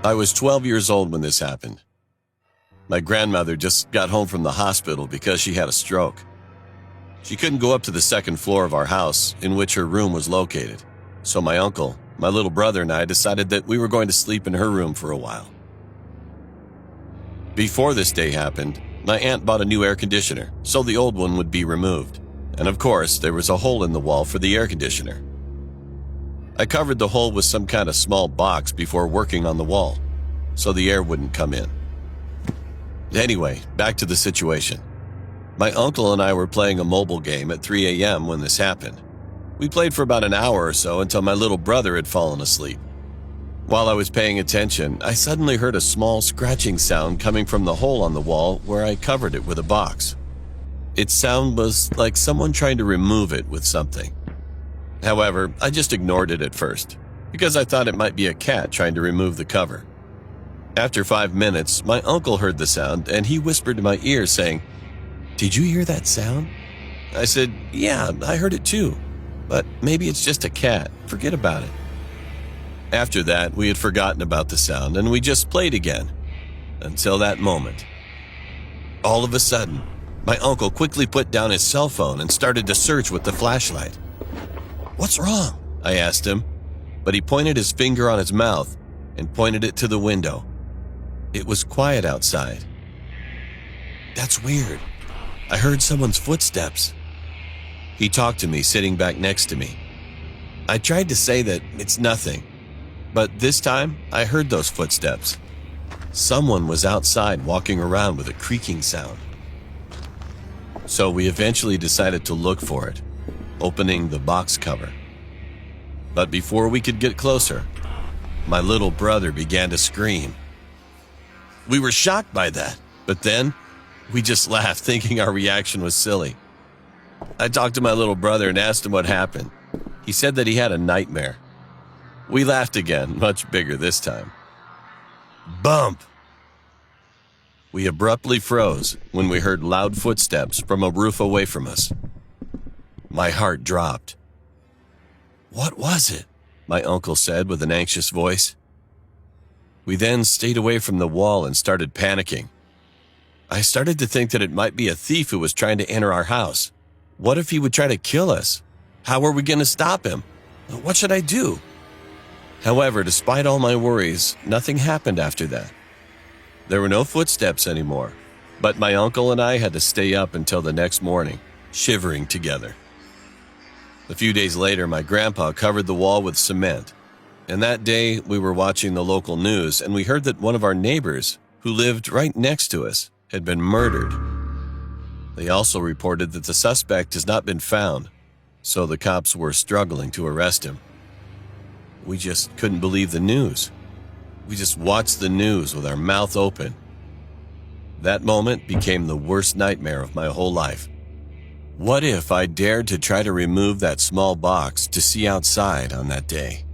I was 12 years old when this happened. My grandmother just got home from the hospital because she had a stroke. She couldn't go up to the second floor of our house, in which her room was located. So my uncle, my little brother, and I decided that we were going to sleep in her room for a while. Before this day happened, my aunt bought a new air conditioner, so the old one would be removed. And of course, there was a hole in the wall for the air conditioner. I covered the hole with some kind of small box before working on the wall, so the air wouldn't come in. Anyway, back to the situation. My uncle and I were playing a mobile game at 3 a.m. when this happened. We played for about an hour or so until my little brother had fallen asleep. While I was paying attention, I suddenly heard a small scratching sound coming from the hole on the wall where I covered it with a box. Its sound was like someone trying to remove it with something. However, I just ignored it at first, because I thought it might be a cat trying to remove the cover. After 5 minutes, my uncle heard the sound and he whispered in my ear saying, "Did you hear that sound?" I said, "Yeah, I heard it too, but maybe it's just a cat. Forget about it." After that, we had forgotten about the sound and we just played again, until that moment. All of a sudden, my uncle quickly put down his cell phone and started to search with the flashlight. "What's wrong?" I asked him, but he pointed his finger on his mouth and pointed it to the window. It was quiet outside. "That's weird. I heard someone's footsteps." He talked to me sitting back next to me. I tried to say that it's nothing, but this time I heard those footsteps. Someone was outside walking around with a creaking sound. So we eventually decided to look for it, opening the box cover. But before we could get closer, my little brother began to scream. We were shocked by that, but then we just laughed, thinking our reaction was silly. I talked to my little brother and asked him what happened. He said that he had a nightmare. We laughed again, much bigger this time. Bump! We abruptly froze when we heard loud footsteps from a roof away from us. My heart dropped. "What was it?" my uncle said with an anxious voice. We then stayed away from the wall and started panicking. I started to think that it might be a thief who was trying to enter our house. What if he would try to kill us? How were we going to stop him? What should I do? However, despite all my worries, nothing happened after that. There were no footsteps anymore, but my uncle and I had to stay up until the next morning, shivering together. A few days later, my grandpa covered the wall with cement, and that day we were watching the local news and we heard that one of our neighbors, who lived right next to us, had been murdered. They also reported that the suspect has not been found, so the cops were struggling to arrest him. We just couldn't believe the news. We just watched the news with our mouth open. That moment became the worst nightmare of my whole life. What if I dared to try to remove that small box to see outside on that day?